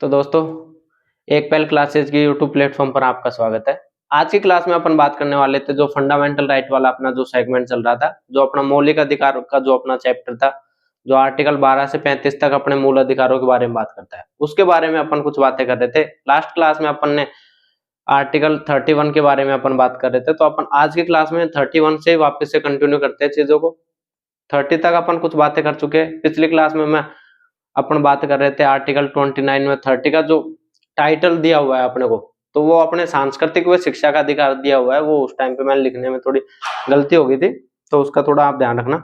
तो दोस्तों, एक पहल क्लासेज की यूट्यूब प्लेटफॉर्म पर आपका स्वागत है। आज की क्लास में अपन बात करने वाले थे जो फंडामेंटल राइट वाला अपना जो सेगमेंट चल रहा था, जो अपना मौलिक अधिकार का जो अपना चैप्टर था, जो आर्टिकल 12 से 35 तक अपने मूल अधिकारों के बारे में बात करता है, उसके बारे में अपन कुछ बातें कर रहे थे। लास्ट क्लास में अपन ने आर्टिकल 31 के बारे में अपन बात कर रहे थे, तो अपन आज की क्लास में 31 से वापस से कंटिन्यू करते हैं चीजों को। 30 तक अपन कुछ बातें कर चुके हैं। पिछली क्लास में मैं अपन बात कर रहे थे आर्टिकल 29 में 30 का जो टाइटल दिया हुआ है अपने को, तो वो अपने सांस्कृतिक व शिक्षा का अधिकार दिया हुआ है। वो उस टाइम पे मैंने लिखने में थोड़ी गलती हो गई थी, तो उसका थोड़ा आप ध्यान रखना।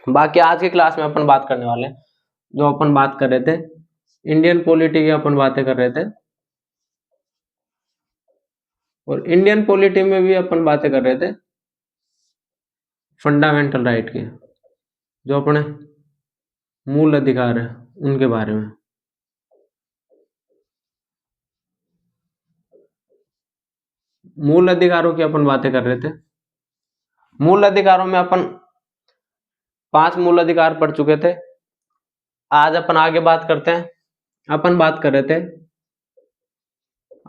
बाकी आज की क्लास में अपन बात करने वाले हैं, जो अपन बात कर रहे थे इंडियन पॉलिटी की अपन बातें कर रहे थे, और इंडियन पॉलिटी में भी अपन बातें कर रहे थे फंडामेंटल राइट की, जो अपने मूल अधिकार है उनके बारे में। मूल अधिकारों की अपन बातें कर रहे थे। मूल अधिकारों में अपन 5 मूल अधिकार पढ़ चुके थे। आज अपन आगे बात करते हैं। अपन बात कर रहे थे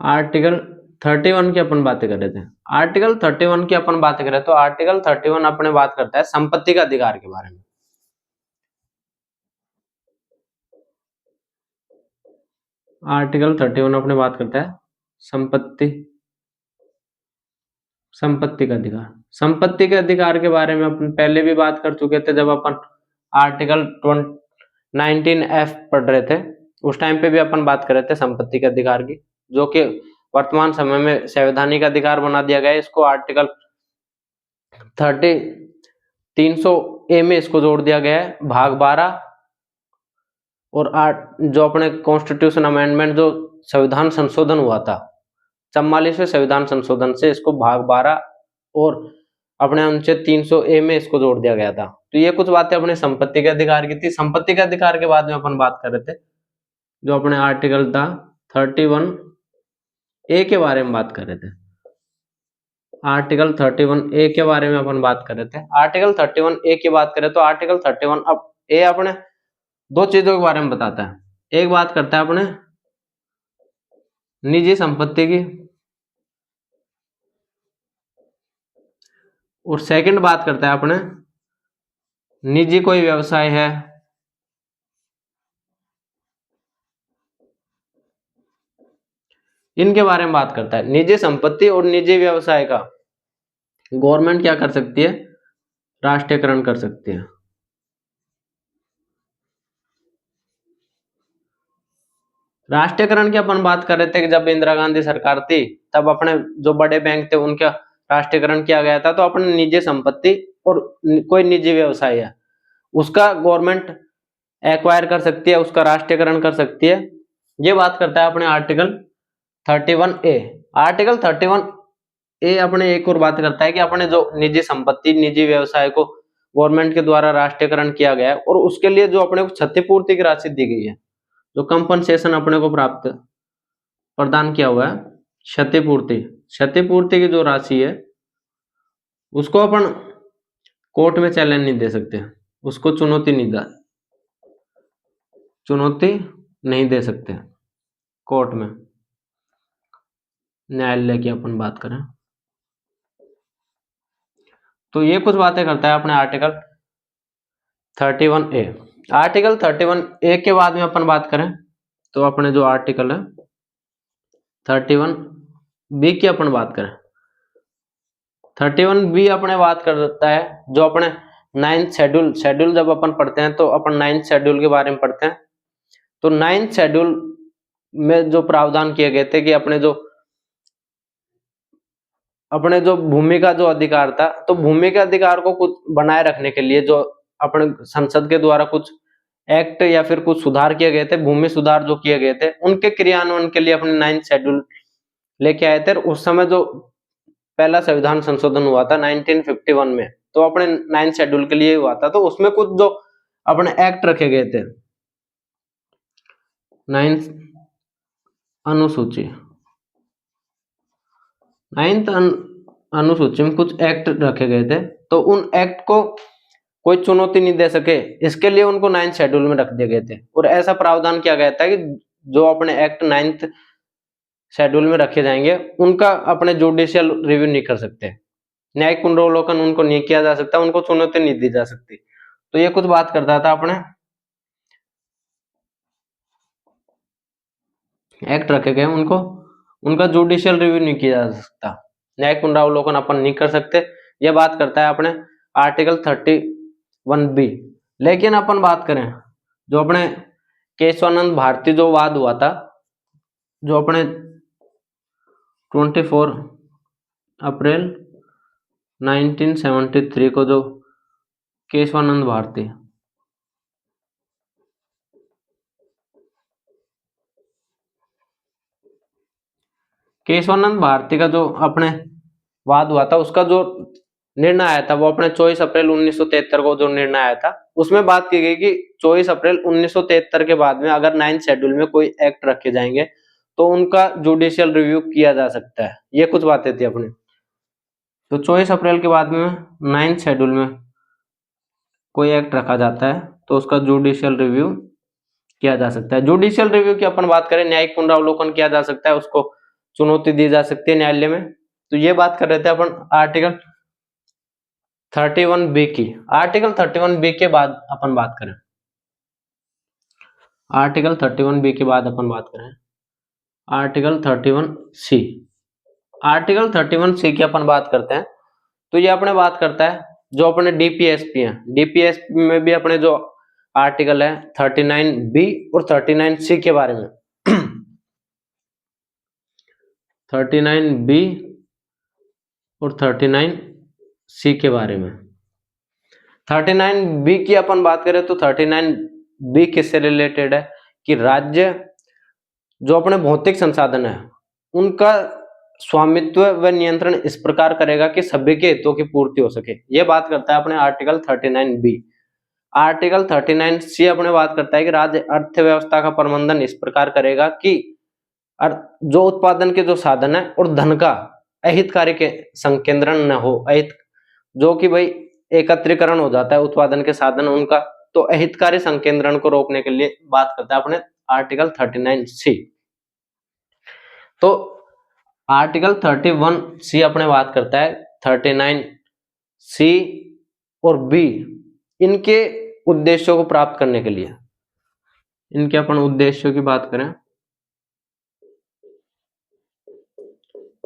आर्टिकल 31 की अपन बातें कर रहे थे। आर्टिकल 31 की अपन बात करें तो आर्टिकल 31 अपने बात करता है संपत्ति का अधिकार के बारे में। आर्टिकल 31 अपने बात करता है संपत्ति का अधिकार। संपत्ति के अधिकार के बारे में अपन पहले भी बात कर चुके थे, जब अपन आर्टिकल 19F पढ़ रहे थे। उस टाइम पे भी अपन बात कर रहे थे संपत्ति के अधिकार की, जो कि वर्तमान समय में संवैधानिक अधिकार बना दिया गया है। इसको आर्टिकल 300A में इसको जोड़ दिया गया है, भाग 12। और जो अपने कॉन्स्टिट्यूशन अमेंडमेंट जो संविधान संशोधन हुआ था 44वें संविधान संशोधन से, इसको भाग 12 और अपने अनुच्छेद 300A में इसको जोड़ दिया गया था। तो ये कुछ बातें अपने संपत्ति के अधिकार की थी। संपत्ति के अधिकार के बाद में अपन बात कर रहे थे जो अपने आर्टिकल था 31A के बारे में बात कर रहे थे। आर्टिकल 31A के बारे में अपन बात कर रहे थे। आर्टिकल 31A की बात करें तो आर्टिकल 31 अब ए अपने दो चीजों के बारे में बताता है। एक बात करता है अपने निजी संपत्ति की, और सेकंड बात करता है अपने निजी कोई व्यवसाय है इनके बारे में बात करता है। निजी संपत्ति और निजी व्यवसाय का गवर्नमेंट क्या कर सकती है, राष्ट्रीयकरण कर सकती है। राष्ट्रीयकरण की अपन बात कर रहे थे कि जब इंदिरा गांधी सरकार थी तब अपने जो बड़े बैंक थे उनका राष्ट्रीयकरण किया गया था। तो अपने निजी संपत्ति और कोई निजी व्यवसाय है उसका गवर्नमेंट एक्वायर कर सकती है, उसका राष्ट्रीयकरण कर सकती है। ये बात करता है अपने आर्टिकल 31A। आर्टिकल 31A अपने एक और बात करता है कि अपने जो निजी संपत्ति निजी व्यवसाय को गवर्नमेंट के द्वारा राष्ट्रीयकरण किया गया है और उसके लिए जो अपने को क्षतिपूर्ति की राशि दी गई है, जो कंपनसेशन अपने को प्राप्त प्रदान किया हुआ है, क्षतिपूर्ति की जो राशि है उसको अपन कोर्ट में चैलेंज नहीं दे सकते, उसको चुनौती नहीं दे सकते कोर्ट में, न्यायालय की अपन बात करें तो। ये कुछ बातें करता है अपने आर्टिकल 31A। आर्टिकल 31A के बाद में अपन बात करें तो अपने जो आर्टिकल है 31B की अपन बात करें। 31B अपने बात करता है जो अपने 9th शेड्यूल जब अपन पढ़ते हैं तो अपन 9th शेड्यूल के बारे में पढ़ते हैं। तो 9th शेड्यूल में जो प्रावधान किए गए थे कि अपने जो भूमि का जो अधिकार था, तो भूमि के अधिकार को कुछ बनाए रखने के लिए जो अपने संसद के द्वारा कुछ एक्ट या फिर कुछ सुधार किए गए थे, भूमि सुधार जो किए गए थे, उनके क्रियान्वयन के लिए अपने 9th शेड्यूल लेके आए थे। उस समय जो पहला संविधान संशोधन हुआ था 1951 में, तो अपने 9th शेड्यूल के लिए हुआ था। तो उसमें कुछ जो अपने एक्ट रखे गए थे, 9th अनुसूची 9th अनुसूची में कुछ एक्ट रखे गए थे। तो उन एक्ट को कोई चुनौती नहीं दे सके, इसके लिए उनको 9th शेड्यूल में रख दिए गए थे। और ऐसा प्रावधान किया गया था कि जो अपने एक्ट 9th शेड्यूल में रखे जाएंगे उनका अपने जुडिशियल रिव्यू नहीं कर सकते, न्यायिक पुनरावलोकन उनको नहीं किया जा सकता, उनको चुनौती नहीं दी जा सकती। तो ये कुछ बात करता था अपने एक्ट रखे गए उनको उनका जुडिशियल रिव्यू नहीं किया जा सकता, न्यायिक पुनरावलोकन अपन नहीं कर सकते। यह बात करता है अपने आर्टिकल 31B। लेकिन अपन बात करें जो अपने केशवानंद भारती जो वाद हुआ था, जो अपने 24 अप्रैल 1973 को जो केशवानंद भारती का जो अपने वाद हुआ था उसका जो निर्णय आया था वो अपने 24 अप्रैल 1973 को जो निर्णय आया था उसमें बात की गई कि 24 अप्रैल 1973 के बाद में अगर 9th शेड्यूल में कोई एक्ट रखे जाएंगे तो उनका जुडिशियल रिव्यू किया जा सकता है। ये कुछ बातें थी अपनी। तो 24 अप्रैल के बाद में 9th शेड्यूल में कोई एक्ट रखा जाता है तो उसका जुडिशियल रिव्यू किया जा सकता है। जुडिशियल रिव्यू की अपन बात करें, न्यायिक पुनरावलोकन किया जा सकता है, उसको चुनौती दी जा सकती है न्यायालय में। तो ये बात कर रहे थे अपन आर्टिकल 31B की। आर्टिकल 31B के बाद अपन बात करें, आर्टिकल 31B के बाद अपन बात करें आर्टिकल 31C। आर्टिकल 31C की अपन बात करते हैं तो ये अपने बात करता है जो अपने डीपीएसपी है, डीपीएसपी में भी अपने जो आर्टिकल है 39B और 39C के बारे में 39B और 39C के बारे में। 39B की अपन बात करें तो 39B किससे रिलेटेड है कि राज्य जो अपने भौतिक संसाधन है उनका स्वामित्व व नियंत्रण इस प्रकार करेगा कि सभी के हितों की पूर्ति हो सके। यह बात करता है अपने आर्टिकल 39B। आर्टिकल 39C अपने बात करता है कि राज्य अर्थव्यवस्था का प्रबंधन इस प्रकार करेगा कि जो उत्पादन के जो साधन है और धन का अहितकारी के संकेंद्रण न हो, अहित जो कि भाई एकत्रीकरण हो जाता है उत्पादन के साधन उनका, तो अहितकारी संकेंद्रण को रोकने के लिए बात करता है अपने आर्टिकल 39C। तो आर्टिकल 31C अपने बात करता है 39C और B इनके उद्देश्यों को प्राप्त करने के लिए। इनके अपन उद्देश्यों की बात करें,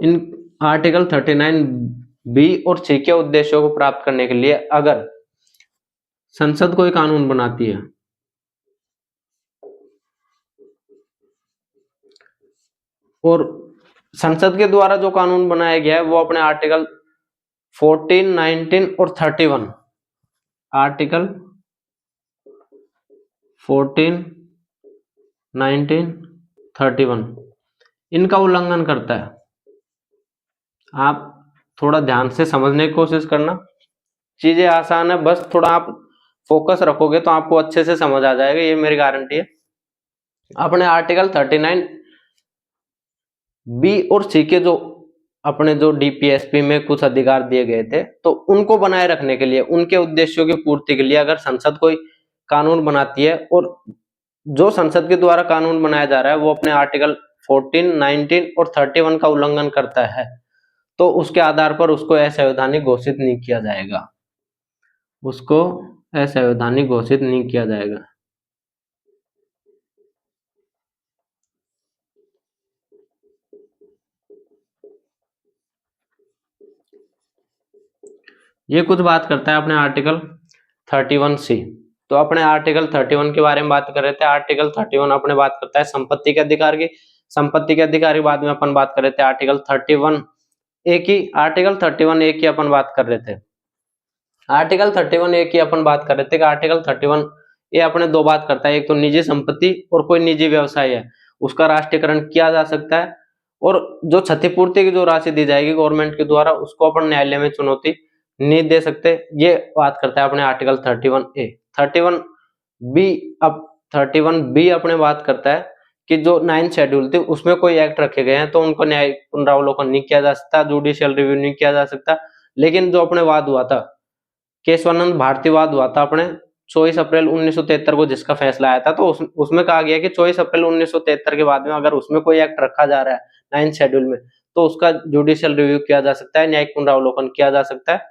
इन आर्टिकल 39B और C के उद्देश्यों को प्राप्त करने के लिए अगर संसद कोई कानून बनाती है और संसद के द्वारा जो कानून बनाया गया है वो अपने आर्टिकल 14, 19 और 31, आर्टिकल 14, 19, 31 इनका उल्लंघन करता है। आप थोड़ा ध्यान से समझने की कोशिश करना, चीजें आसान है, बस थोड़ा आप फोकस रखोगे तो आपको अच्छे से समझ आ जाएगा, ये मेरी गारंटी है। अपने आर्टिकल 39B और C के जो अपने जो डीपीएसपी में कुछ अधिकार दिए गए थे तो उनको बनाए रखने के लिए, उनके उद्देश्यों की पूर्ति के लिए अगर संसद कोई कानून बनाती है और जो संसद के द्वारा कानून बनाया जा रहा है वो अपने आर्टिकल 14, 19 और 31 का उल्लंघन करता है तो उसके आधार पर उसको असंवैधानिक घोषित नहीं किया जाएगा, उसको असंवैधानिक घोषित नहीं किया जाएगा। ये कुछ बात करता है अपने आर्टिकल 31C। तो अपने आर्टिकल 31 के बारे में बात कर रहे थे। आर्टिकल 31 अपने बात करता है संपत्ति के अधिकार की। संपत्ति के अधिकार के बाद में अपन बात कर रहे थे आर्टिकल 31A की। आर्टिकल 31A की अपन बात कर रहे थे। आर्टिकल 31A की अपन बात कर रहे थे कि आर्टिकल 31A अपने दो बात करता है, एक तो निजी संपत्ति और कोई निजी व्यवसाय है उसका राष्ट्रीयकरण किया जा सकता है और जो क्षतिपूर्ति की जो राशि दी जाएगी गवर्नमेंट के द्वारा उसको अपन न्यायालय में चुनौती नहीं दे सकते। ये बात करता है अपने आर्टिकल 31A। 31B अब 31B अपने बात करता है कि जो 9th शेड्यूल थी उसमें कोई एक्ट रखे गए हैं तो उनको न्यायिक पुनरावलोकन नहीं किया जा सकता, जुडिशियल रिव्यू नहीं किया जा सकता। लेकिन जो अपने वाद हुआ था केशवानंद भारती वाद हुआ था अपने 24 अप्रैल 1973 को जिसका फैसला आया था, तो उसमें कहा गया कि 24 अप्रैल 1973 के बाद में अगर उसमें कोई एक्ट रखा जा रहा है 9th शेड्यूल में, तो उसका जुडिशियल रिव्यू किया जा सकता है, न्यायिक पुनरावलोकन किया जा सकता है,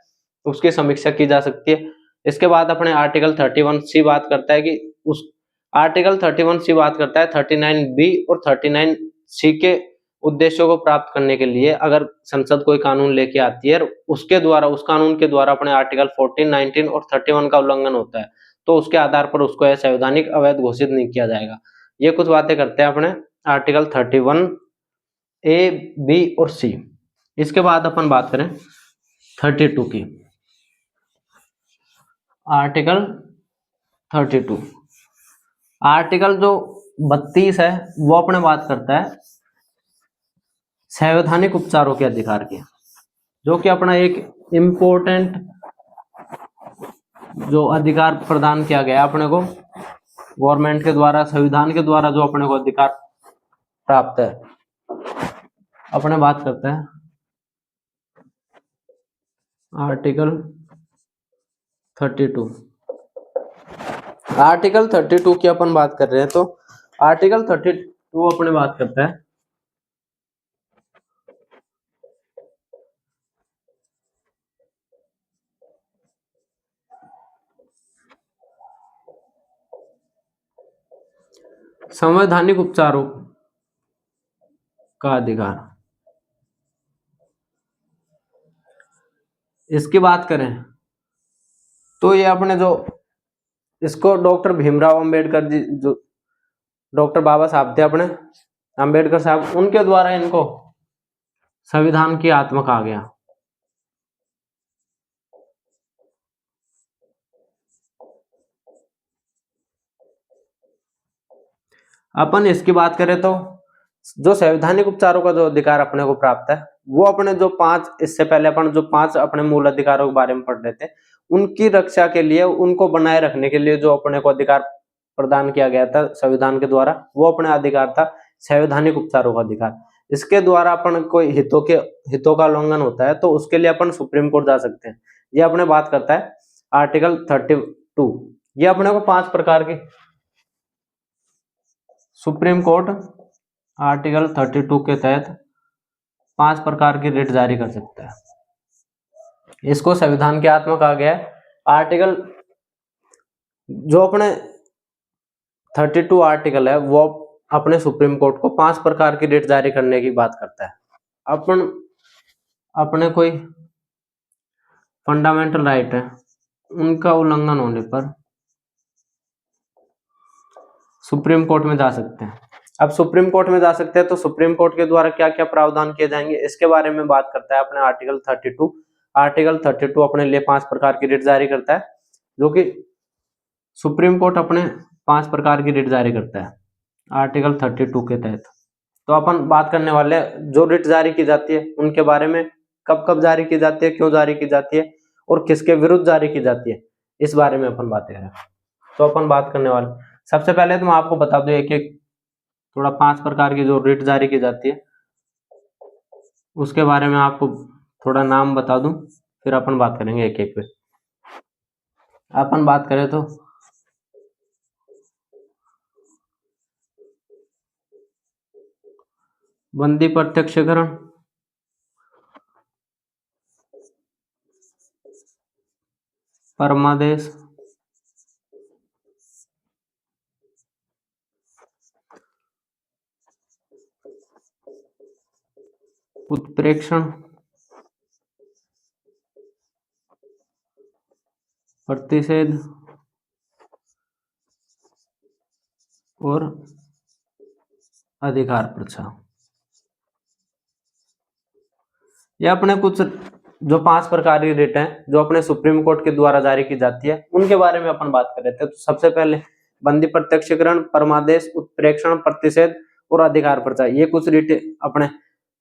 उसकी समीक्षा की जा सकती है। इसके बाद अपने आर्टिकल 31C बात करता है कि उस आर्टिकल 31C बात करता है 39B और 39C के उद्देश्यों को प्राप्त करने के लिए अगर संसद कोई कानून लेके आती है, उसके द्वारा, उस कानून के द्वारा अपने आर्टिकल 14, 19 और 31 का उल्लंघन होता है, तो उसके आधार पर उसको असंवैधानिक अवैध घोषित नहीं किया जाएगा। ये कुछ बातें करते हैं अपने आर्टिकल 31A, B और C। इसके बाद अपन बात करें 32 की। आर्टिकल 32, आर्टिकल जो 32 है वो अपने बात करता है संवैधानिक उपचारों के अधिकार के, जो कि अपना एक इम्पोर्टेंट जो अधिकार प्रदान किया गया अपने को गवर्नमेंट के द्वारा, संविधान के द्वारा जो अपने को अधिकार प्राप्त है, अपने बात करते हैं आर्टिकल 32। आर्टिकल 32 की अपन बात कर रहे हैं, तो आर्टिकल 32 अपने बात करता है संवैधानिक उपचारों का अधिकार। इसकी बात करें तो ये अपने जो इसको डॉक्टर भीमराव अंबेडकर जी, जो डॉक्टर बाबा साहब थे अपने अंबेडकर साहब, उनके द्वारा इनको संविधान की आत्मा कहा गया। अपन इसकी बात करें तो जो संवैधानिक उपचारों का जो अधिकार अपने को प्राप्त है, वो अपने जो 5, इससे पहले अपन जो 5 अपने मूल अधिकारों के बारे में पढ़ रहे थे, उनकी रक्षा के लिए, उनको बनाए रखने के लिए जो अपने को अधिकार प्रदान किया गया था संविधान के द्वारा, वो अपने अधिकार था संवैधानिक उपचारों का अधिकार। इसके द्वारा अपन कोई हितों का उल्लंघन होता है तो उसके लिए अपन सुप्रीम कोर्ट जा सकते हैं। ये अपने बात करता है आर्टिकल 32। ये अपने को 5 प्रकार की सुप्रीम कोर्ट आर्टिकल 32 के तहत 5 प्रकार की रिट जारी कर सकता है। इसको संविधान की आत्मा कहा गया है। आर्टिकल जो अपने 32 आर्टिकल है वो अपने सुप्रीम कोर्ट को 5 प्रकार की रिट जारी करने की बात करता है। अपने कोई फंडामेंटल राइट है, उनका उल्लंघन होने पर सुप्रीम कोर्ट में जा सकते हैं। अब सुप्रीम कोर्ट में जा सकते हैं तो सुप्रीम कोर्ट के द्वारा क्या क्या प्रावधान किए जाएंगे, इसके बारे में बात करता है अपने आर्टिकल 32। आर्टिकल 32 अपने लिए 5 प्रकार की रिट जारी करता है, जो कि सुप्रीम कोर्ट अपने 5 प्रकार की रिट जारी करता है आर्टिकल 32 के तहत। तो अपन बात करने वाले जो रिट जारी की जाती है उनके बारे में, कब कब जारी की जाती है, क्यों जारी की जाती है और किसके विरुद्ध जारी की जाती है, इस बारे में अपन बातें करें। तो अपन बात करने वाले, सबसे पहले तो मैं आपको बता दूं एक एक थोड़ा 5 प्रकार की जो रिट जारी की जाती है उसके बारे में आपको थोड़ा नाम बता दूं, फिर अपन बात करेंगे एक एक पे। अपन बात करें तो बंदी प्रत्यक्षीकरण, परमादेश, उत्प्रेक्षण, प्रतिषेध और अधिकार प्रक्षा। ये अपने कुछ जो 5 प्रकार की रिट हैं जो अपने सुप्रीम कोर्ट के द्वारा जारी की जाती है, उनके बारे में अपन बात कर रहे थे। तो सबसे पहले बंदी प्रत्यक्षीकरण, परमादेश, उत्प्रेक्षण, प्रतिषेध और अधिकार प्रचा, ये कुछ रिट अपने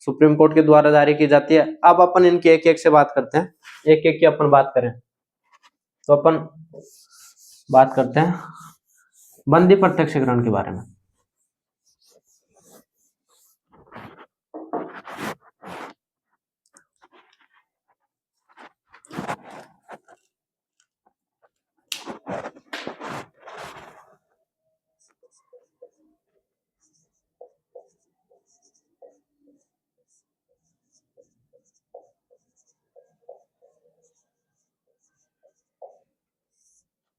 सुप्रीम कोर्ट के द्वारा जारी की जाती है। अब अपन इनकी एक एक से बात करते हैं, एक एक की अपन बात करें तो अपन बात करते हैं बंदी प्रत्यक्षीकरण के बारे में।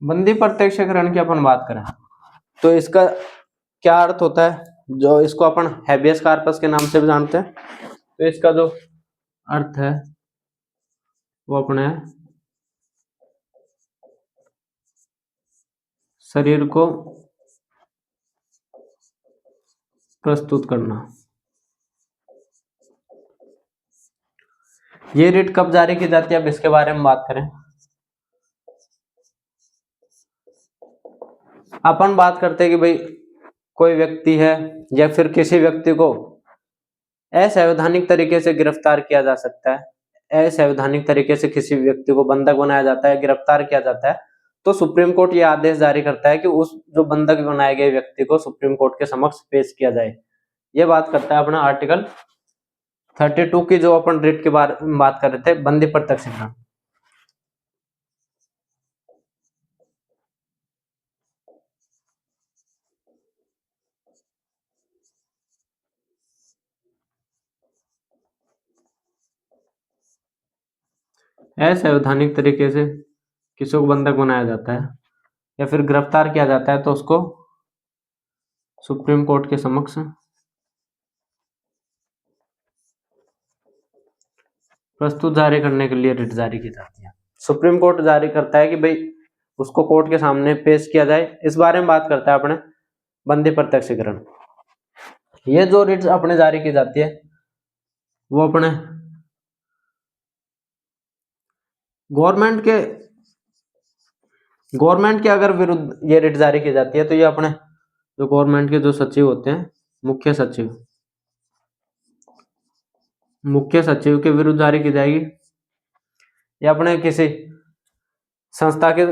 बंदी प्रत्यक्षीकरण की अपन बात करें तो इसका क्या अर्थ होता है, जो इसको अपन हैबियस कार्पस के नाम से भी जानते हैं। तो इसका जो अर्थ है वो अपने शरीर को प्रस्तुत करना। ये रिट कब जारी की जाती है, अब इसके बारे में बात करें। अपन बात करते हैं कि भाई कोई व्यक्ति है या फिर किसी व्यक्ति को असंवैधानिक तरीके से गिरफ्तार किया जा सकता है, असंवैधानिक तरीके से किसी व्यक्ति को बंधक बनाया जाता है, गिरफ्तार किया जाता है, तो सुप्रीम कोर्ट ये आदेश जारी करता है कि उस जो बंधक बनाए गए व्यक्ति को सुप्रीम कोर्ट के समक्ष पेश किया जाए। ये बात करता है अपना आर्टिकल 32 की, जो अपन रिट के बारे में बात कर रहे थे, बंदी प्रत्यक्षीकरण। असंवैधानिक तरीके से किसी को बंधक बनाया जाता है या फिर गिरफ्तार किया जाता है तो उसको सुप्रीम कोर्ट के समक्ष प्रस्तुत जारी करने के लिए रिट जारी की जाती है। सुप्रीम कोर्ट जारी करता है कि भाई उसको कोर्ट के सामने पेश किया जाए। इस बारे में बात करता है अपने बंदी प्रत्यक्षीकरण। ये जो रिट अपने जारी की जाती है वो अपने गवर्नमेंट के अगर विरुद्ध ये रिट जारी की जाती है तो ये अपने जो गवर्नमेंट के जो सचिव होते हैं, मुख्य सचिव के विरुद्ध जारी की जाएगी, या अपने किसी संस्था के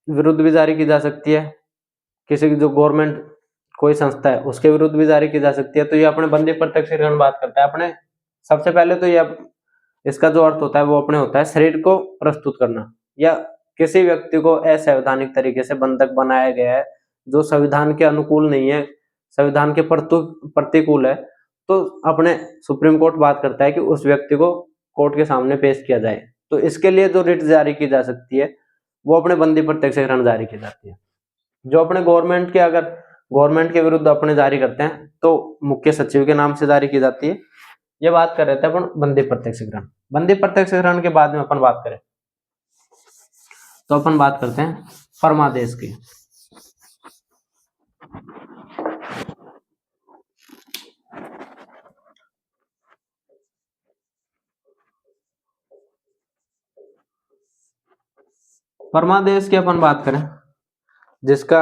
विरुद्ध भी जारी की जा सकती है, किसी की जो गवर्नमेंट कोई संस्था है उसके विरुद्ध भी जारी की जा सकती है। तो ये अपने बंदी प्रत्यक्षीकरण बात करता है। अपने सबसे पहले तो ये इसका जो अर्थ होता है वो अपने होता है शरीर को प्रस्तुत करना, या किसी व्यक्ति को असंवैधानिक तरीके से बंधक बनाया गया है जो संविधान के अनुकूल नहीं है, संविधान के प्रतिकूल है, तो अपने सुप्रीम कोर्ट बात करता है कि उस व्यक्ति को कोर्ट के सामने पेश किया जाए। तो इसके लिए जो रिट जारी की जा सकती है वो अपने बंदी प्रत्यक्षीकरण जारी की जाती है। जो अपने गवर्नमेंट के विरुद्ध अपने जारी करते हैं तो मुख्य सचिव के नाम से जारी की जाती है। ये बात कर रहे थे अपन बंदी प्रत्यक्षीकरण। बंदी प्रत्यक्षीकरण के बाद में अपन बात करें तो अपन बात करते हैं परमादेश की। परमादेश की अपन बात करें जिसका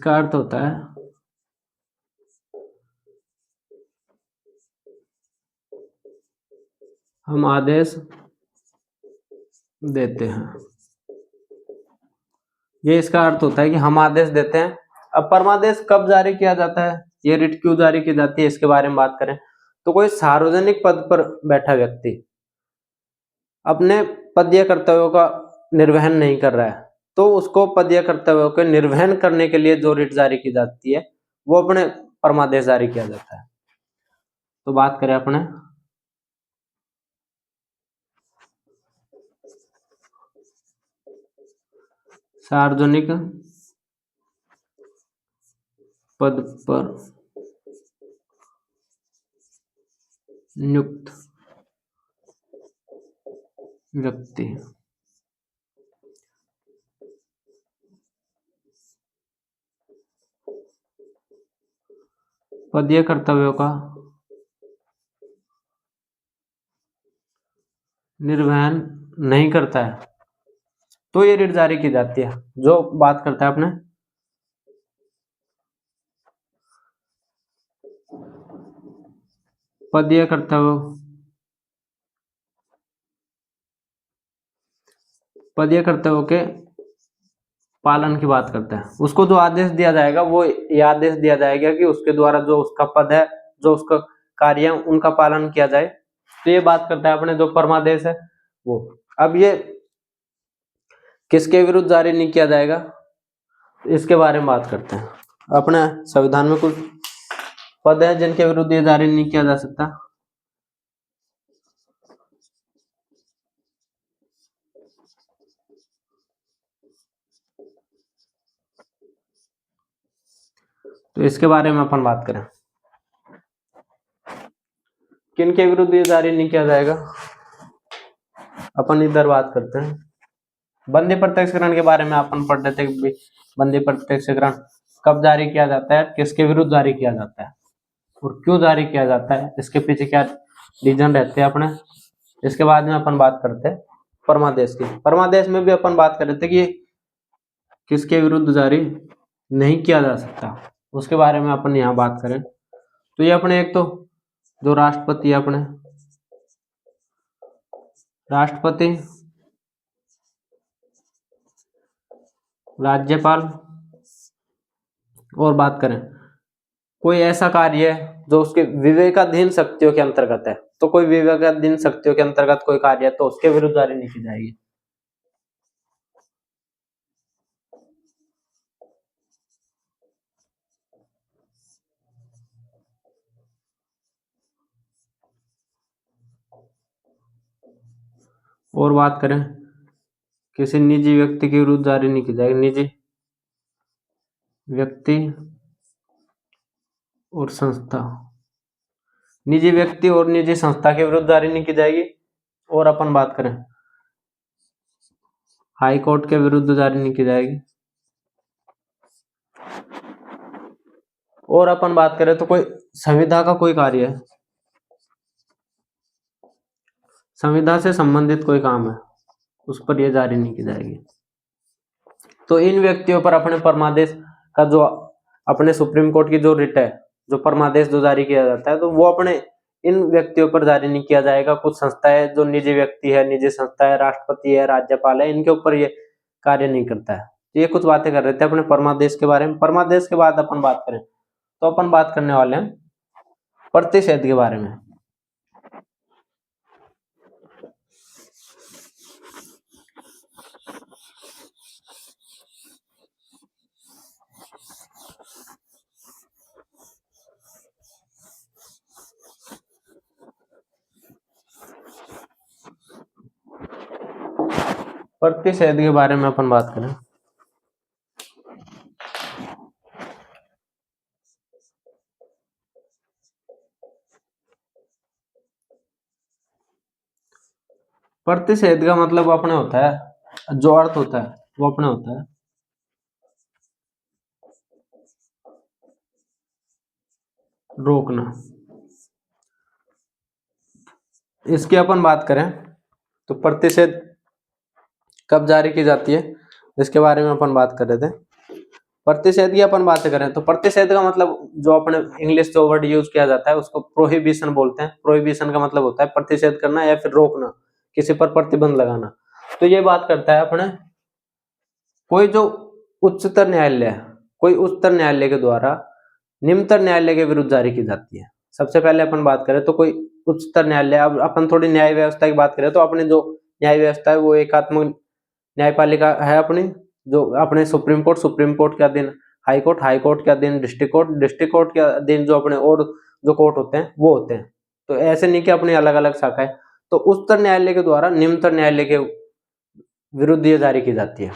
अर्थ होता है हम आदेश देते हैं। ये इसका अर्थ होता है कि हम आदेश देते हैं। अब परमादेश कब जारी किया जाता है, ये रिट क्यों जारी की जाती है, इसके बारे में बात करें तो कोई सार्वजनिक पद पर बैठा व्यक्ति अपने पदीय कर्तव्यों का निर्वहन नहीं कर रहा है तो उसको पदीय कर्तव्यों के निर्वहन करने के लिए जो रिट जारी की जाती है वो अपने परमादेश जारी किया जाता है। तो बात करें अपने सार्वजनिक पद पर नियुक्त व्यक्ति पदीय कर्तव्यों का निर्वहन नहीं करता है तो ये रिट जारी की जाती है। जो बात करता है अपने पदीय कर्तव्यों के पालन की बात करता है। उसको जो आदेश दिया जाएगा वो ये आदेश दिया जाएगा कि उसके द्वारा जो उसका पद है, जो उसका कार्य है, उनका पालन किया जाए। तो ये बात करता है अपने जो परमादेश है वो। अब ये किसके विरुद्ध जारी नहीं किया जाएगा इसके बारे में बात करते हैं। अपने संविधान में कुछ पद है जिनके विरुद्ध ये जारी नहीं किया जा सकता। तो इसके बारे में अपन बात करें, किन के विरुद्ध ये जारी नहीं किया जाएगा, अपन इधर बात करते हैं। बंदी प्रत्यक्षीकरण के बारे में अपन पढ़ रहे थे कि बंदी प्रत्यक्षीकरण कब जारी किया जाता है, किसके विरुद्ध जारी किया जाता है और क्यों जारी किया जाता है, इसके पीछे क्या रीजन रहते हैं अपने। इसके बाद में अपन बात करते हैं परमादेश की। परमादेश में भी अपन बात कर रहे थे कि किसके विरुद्ध जारी नहीं किया जा सकता, उसके बारे में अपन यहाँ बात करें तो ये अपने एक तो जो राष्ट्रपति है अपने, राष्ट्रपति, राज्यपाल, और बात करें कोई ऐसा कार्य है जो उसके विवेकाधीन शक्तियों के अंतर्गत है, तो कोई विवेकाधीन शक्तियों के अंतर्गत कोई कार्य है तो उसके विरुद्ध जारी नहीं की जाएगी। और बात करें किसी निजी व्यक्ति के विरुद्ध जारी नहीं की जाएगी, निजी व्यक्ति और संस्था, निजी व्यक्ति और निजी संस्था के विरुद्ध जारी नहीं की जाएगी। और अपन बात करें हाई कोर्ट के विरुद्ध जारी नहीं की जाएगी। और अपन बात करें तो कोई संविधा का कोई कार्य है, संविधा से संबंधित कोई काम है, उस पर यह जारी नहीं की जाएगी। तो इन व्यक्तियों पर अपने परमादेश का जो अपने सुप्रीम कोर्ट की जो रिट है, जो परमादेश जो जारी किया जाता है, तो वो अपने इन व्यक्तियों पर जारी नहीं किया जाएगा। कुछ संस्थाएं जो निजी व्यक्ति है, निजी संस्था है, राष्ट्रपति है, राज्यपाल है, इनके ऊपर ये कार्य नहीं करता है। ये कुछ बातें कर रहे थे अपने परमादेश के बारे में। परमादेश के बाद अपन बात करें तो अपन बात करने वाले हैं प्रतिषेध के बारे में। प्रतिषेध के बारे में अपन बात करें प्रतिषेध का मतलब अपने होता है, जो अर्थ होता है वो अपने होता है रोकना। इसकी अपन बात करें तो प्रतिषेध कब जारी की जाती है, इसके बारे में अपन बात कर रहे थे। प्रतिषेध की अपन बात करें तो प्रतिषेध का मतलब जो अपने इंग्लिश जो वर्ड यूज किया जाता है उसको प्रोहिबिशन बोलते हैं। प्रोहिबिशन का मतलब होता है प्रतिषेध करना या फिर रोकना, किसी पर प्रतिबंध लगाना। तो ये बात करता है अपने कोई जो उच्चतर न्यायालय, कोई उच्चतर न्यायालय के द्वारा निम्नतर न्यायालय के विरुद्ध जारी की जाती है। सबसे पहले अपन बात करें तो कोई उच्चतर न्यायालय, अब अपन थोड़ी न्याय व्यवस्था की बात करें तो अपने जो न्याय व्यवस्था है वो एकात्मक न्यायपालिका है अपनी, जो अपने सुप्रीम कोर्ट के अधीन हाई कोर्ट के अधीन डिस्ट्रिक्ट कोर्ट के अधीन जो अपने और जो कोर्ट होते हैं वो होते हैं। तो ऐसे नहीं कि अपनी अलग अलग शाखाएं। तो उच्चतर न्यायालय के द्वारा निम्नतर न्यायालय के विरुद्ध ये जारी की जाती है।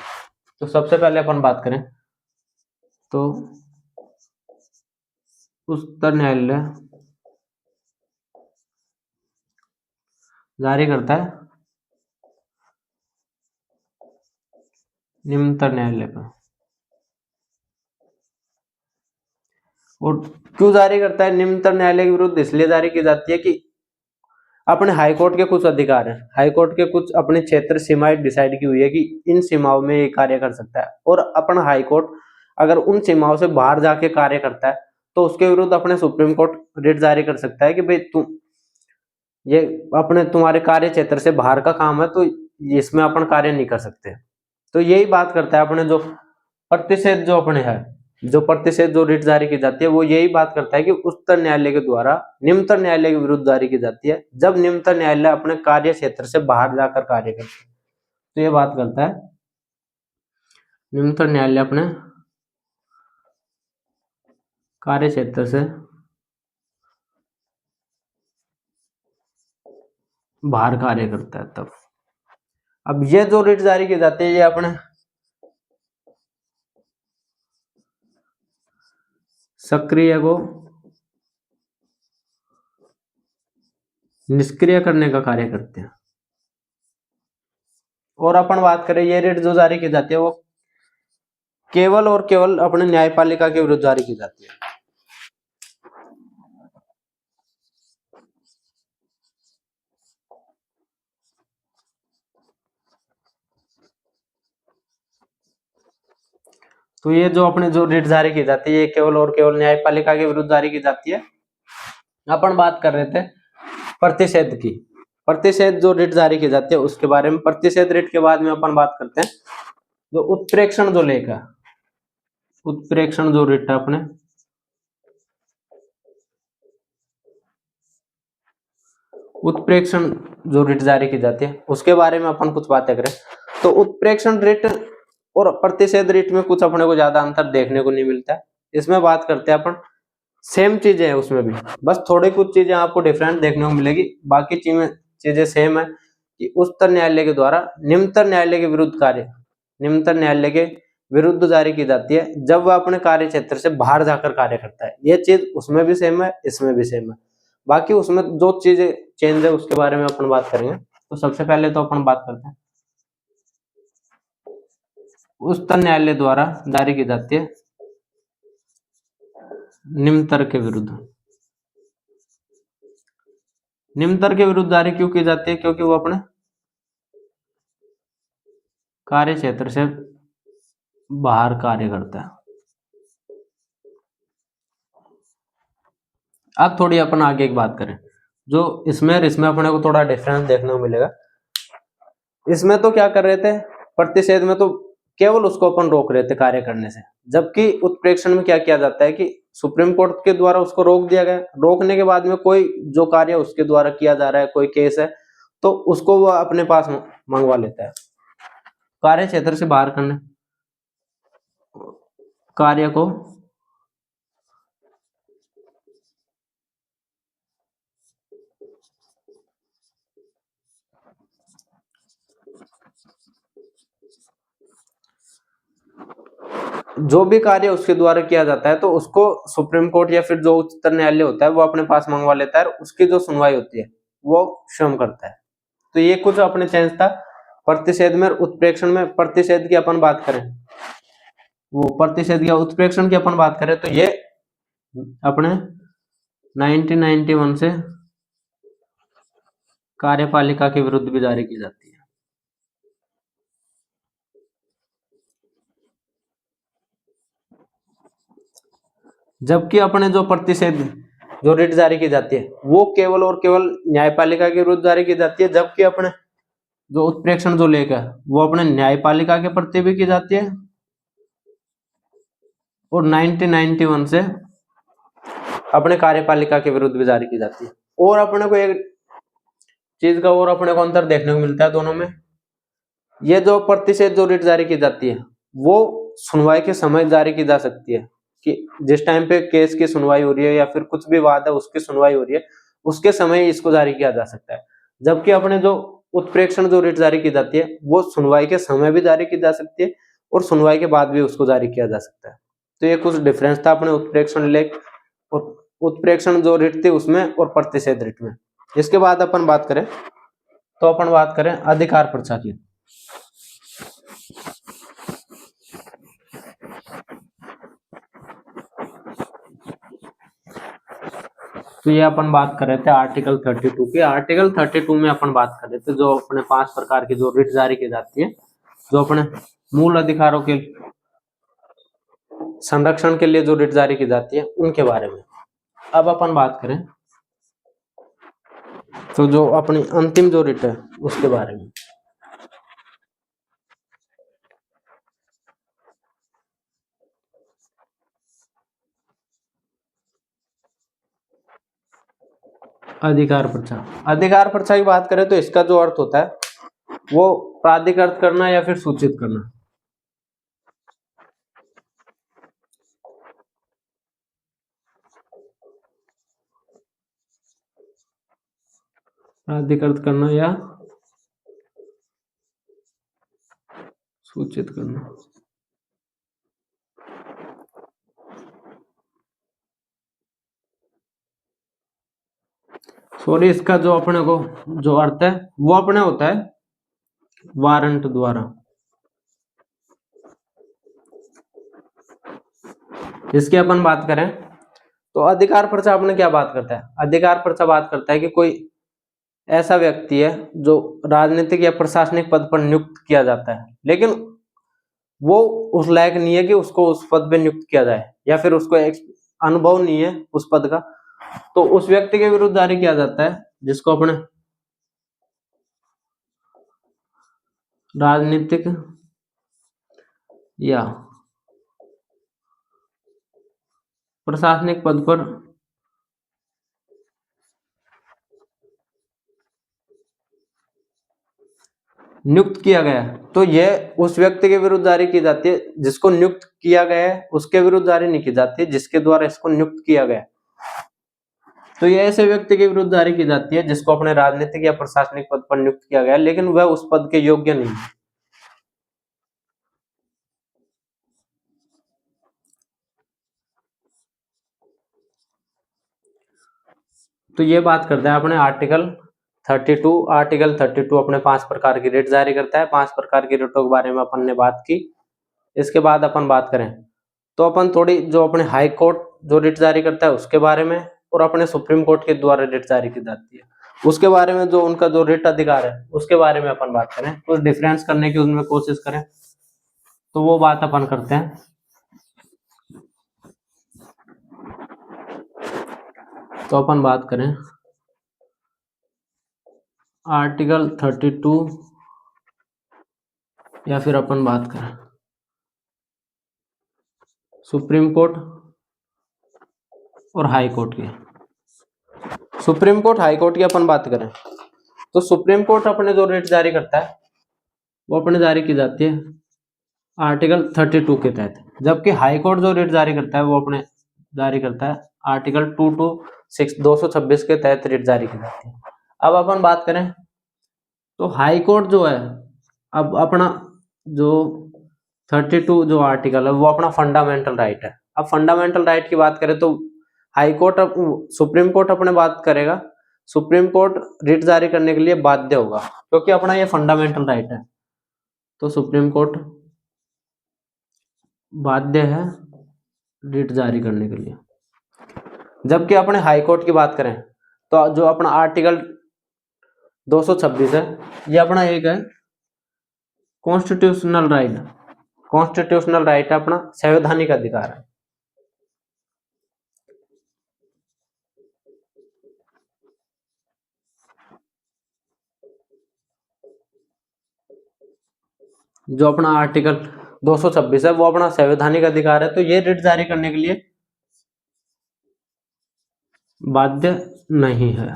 तो सबसे पहले अपन बात करें तो उच्चतर न्यायालय जारी करता है निम्नतर न्यायालय पर। और क्यों जारी करता है निम्नतर न्यायालय के विरुद्ध, इसलिए जारी की जाती है कि अपने हाई कोर्ट के कुछ अधिकार हैं, हाई कोर्ट के कुछ अपने क्षेत्र सीमाएं डिसाइड की हुई है कि इन सीमाओं में ये कार्य कर सकता है। और अपना हाई कोर्ट अगर उन सीमाओं से बाहर जाके कार्य करता है तो उसके विरुद्ध अपने सुप्रीम कोर्ट रिट जारी कर सकता है कि भाई तुम ये अपने तुम्हारे कार्य क्षेत्र से बाहर का काम है तो इसमें अपन कार्य नहीं कर सकते। तो यही बात करता है अपने जो प्रतिषेध जो अपने है, जो प्रतिषेध जो रिट जारी की जाती है वो यही बात करता है कि उच्चतर न्यायालय के द्वारा निम्नतर न्यायालय के विरुद्ध जारी की जाती है जब निम्नतर न्यायालय अपने कार्य क्षेत्र से बाहर जाकर कार्य करता है। तो ये बात करता है निम्नतर न्यायालय अपने कार्य क्षेत्र से बाहर कार्य करता है तब। अब ये जो रिट जारी की जाती है ये अपने सक्रिय को निष्क्रिय करने का कार्य करते हैं। और अपन बात करें, ये रिट जो जारी की जाती है वो केवल और केवल अपने न्यायपालिका के विरुद्ध जारी की जाती है। तो ये जो अपने जो रिट जारी की जाती है ये केवल और केवल न्यायपालिका के विरुद्ध जारी की जाती है। अपन बात कर रहे थे प्रतिषेध की। प्रतिषेध जो रिट जारी की जाती है उसके बारे में। प्रतिषेध रिट के बाद में अपन बात करते हैं जो उत्प्रेक्षण जो लेखा, उत्प्रेक्षण जो रिट है अपने, उत्प्रेक्षण जो रिट जारी की जाती है उसके बारे में अपन कुछ बातें करें तो उत्प्रेक्षण रिट और प्रतिषेध रिट में कुछ अपने को ज्यादा अंतर देखने को नहीं मिलता है। इसमें बात करते हैं अपन, सेम चीजें हैं उसमें भी, बस थोड़ी कुछ चीजें आपको डिफरेंट देखने को मिलेगी, बाकी चीजें सेम है कि उच्चतर न्यायालय के द्वारा निम्नतर न्यायालय के विरुद्ध कार्य, निम्नतर न्यायालय के विरुद्ध जारी की जाती है जब वह अपने कार्य क्षेत्र से बाहर जाकर कार्य करता है। ये चीज उसमें भी सेम है, इसमें भी सेम है। बाकी उसमें जो चीजें चेंज है उसके बारे में अपन बात करेंगे। तो सबसे पहले तो अपन बात करते हैं उच्चतर न्यायालय द्वारा जारी की जाती है निम्नतर के विरुद्ध। निम्नतर के विरुद्ध जारी क्यों की जाती है? क्योंकि वो अपने कार्य क्षेत्र से बाहर कार्य करता है। अब थोड़ी अपन आगे की बात करें जो इसमें अपने को थोड़ा डिफरेंस देखने को मिलेगा। इसमें तो क्या कर रहे थे, प्रतिषेध में तो केवल उसको अपन रोक रहे थे कार्य करने से, जबकि उत्प्रेक्षण में क्या किया जाता है कि सुप्रीम कोर्ट के द्वारा उसको रोक दिया गया। रोकने के बाद में कोई जो कार्य उसके द्वारा किया जा रहा है, कोई केस है, तो उसको वो अपने पास मंगवा लेता है। कार्य क्षेत्र से बाहर करने कार्य को जो भी कार्य उसके द्वारा किया जाता है तो उसको सुप्रीम कोर्ट या फिर जो उच्चतम न्यायालय होता है वो अपने पास मंगवा लेता है, उसकी जो सुनवाई होती है वो स्वयं करता है। तो ये कुछ अपने चेंज था प्रतिषेध में। उत्प्रेक्षण में प्रतिषेध की अपन बात करें, वो प्रतिषेध या उत्प्रेक्षण की अपन बात करें तो ये अपने 1991 से कार्यपालिका के विरुद्ध भी जारी की जाती है। जबकि अपने जो प्रतिषेध जो रिट जारी की जाती है वो केवल और केवल न्यायपालिका के विरुद्ध जारी की जाती है, जबकि अपने जो उत्प्रेक्षण जो लेख है वो अपने न्यायपालिका के प्रति भी की जाती है और 1991 से अपने कार्यपालिका के विरुद्ध भी जारी की जाती है। और अपने को एक चीज का और अपने को अंतर देखने को मिलता है दोनों में। ये जो प्रतिषेध जो रिट जारी की जाती है वो सुनवाई के समय जारी की जा सकती है कि जिस टाइम पे केस की सुनवाई हो रही है या फिर कुछ भी वाद है उसकी सुनवाई हो रही है उसके समय इसको जारी किया जा सकता है। जबकि अपने जो उत्प्रेक्षण जो रिट जारी की जाती है वो सुनवाई के समय भी जारी की जा सकती है और सुनवाई के बाद भी उसको जारी किया जा सकता है। तो ये कुछ डिफरेंस था अपने उत्प्रेक्षण लेख और उत्प्रेक्षण जो रिट थी उसमें और प्रतिषेध रिट में। इसके बाद अपन बात करें तो अपन बात करें अधिकार पर्चा की। तो ये अपन बात कर रहे थे आर्टिकल 32 की। आर्टिकल 32 में अपन बात कर रहे थे जो अपने 5 प्रकार की जो रिट जारी की जाती है जो अपने मूल अधिकारों के संरक्षण के लिए जो रिट जारी की जाती है उनके बारे में। अब अपन बात करें तो जो अपनी अंतिम जो रिट है उसके बारे में। अधिकार पर्चा, अधिकार पर्चा की बात करें तो इसका जो अर्थ होता है वो प्राधिकृत करना या फिर सूचित करना। प्राधिकृत करना या सूचित करना। सॉरी, इसका जो अपने को जो अर्थ है वो अपने होता है वारंट द्वारा। इसकी अपन बात करें तो अधिकार पर्चा अपने क्या बात करता है? अधिकार पर्चा बात करता है कि कोई ऐसा व्यक्ति है जो राजनीतिक या प्रशासनिक पद पर नियुक्त किया जाता है, लेकिन वो उस लायक नहीं है कि उसको उस पद पे नियुक्त किया जाए, या फिर उसको एक अनुभव नहीं है उस पद का, तो उस व्यक्ति के विरुद्ध जारी किया जाता है, जिसको अपने राजनीतिक या प्रशासनिक पद पर नियुक्त किया गया है। तो यह उस व्यक्ति के विरुद्ध जारी की जाती है जिसको नियुक्त किया गया है, उसके विरुद्ध जारी नहीं की जाती जिसके द्वारा इसको नियुक्त किया गया है। तो यह ऐसे व्यक्ति के विरुद्ध जारी की जाती है जिसको अपने राजनीतिक या प्रशासनिक पद पर नियुक्त किया गया है, लेकिन वह उस पद के योग्य नहीं है। तो ये बात करते हैं अपने आर्टिकल 32। आर्टिकल 32 अपने 5 प्रकार की रेट जारी करता है। 5 प्रकार की रेटों के बारे में अपन ने बात की। इसके बाद अपन बात करें तो अपन थोड़ी जो अपने हाई कोर्ट जो रेट जारी करता है उसके बारे में, और अपने सुप्रीम कोर्ट के द्वारा रेट जारी की जाती है उसके बारे में, जो उनका जो रेट अधिकार है उसके बारे में अपन बात करें, कुछ डिफरेंस करने की उनमें कोशिश करें, तो वो बात अपन करते हैं। तो अपन बात करें आर्टिकल 32 या फिर अपन बात करें सुप्रीम कोर्ट और हाई कोर्ट की। सुप्रीम कोर्ट हाई कोर्ट की अपन बात करें तो सुप्रीम कोर्ट अपने जो रेट जारी करता है वो अपने जारी की जाती है आर्टिकल 32 के तहत, जबकि हाई कोर्ट जो रेट जारी करता है वो अपने जारी करता है आर्टिकल 226 के तहत रेट जारी की जाती है। अब अपन बात करें तो हाई कोर्ट जो है, अब अपना जो 32 जो आर्टिकल है वो अपना फंडामेंटल राइट है। अब फंडामेंटल राइट की बात करें तो हाई कोर्ट सुप्रीम कोर्ट अपने बात करेगा, सुप्रीम कोर्ट रिट जारी करने के लिए बाध्य होगा क्योंकि अपना ये फंडामेंटल राइट है। तो सुप्रीम कोर्ट बाध्य है रिट जारी करने के लिए। जबकि अपने हाई कोर्ट की बात करें तो जो अपना आर्टिकल 226 है ये अपना एक है कॉन्स्टिट्यूशनल राइट। कॉन्स्टिट्यूशनल राइट है अपना संवैधानिक अधिकार है। जो अपना आर्टिकल 226 है वो अपना संवैधानिक अधिकार है, तो ये रिट जारी करने के लिए बाध्य नहीं है।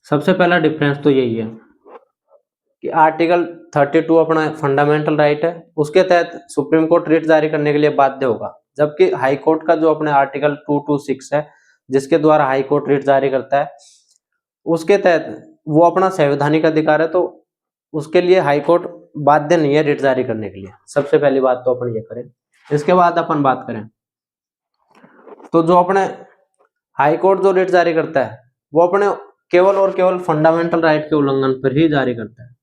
सबसे पहला डिफरेंस तो यही है कि आर्टिकल 32 अपना फंडामेंटल राइट है, उसके तहत सुप्रीम कोर्ट रिट जारी करने के लिए बाध्य होगा, जबकि हाई कोर्ट का जो अपने आर्टिकल 226 है जिसके द्वारा हाई कोर्ट रिट जारी करता है उसके तहत वो अपना संवैधानिक अधिकार है, तो उसके लिए हाई कोर्ट बाध्य नहीं है रिट जारी करने के लिए। सबसे पहली बात तो अपन ये करें। इसके बाद अपन बात करें तो जो अपने हाई कोर्ट जो रिट जारी करता है वो अपने केवल और केवल फंडामेंटल राइट के उल्लंघन पर ही जारी करता है।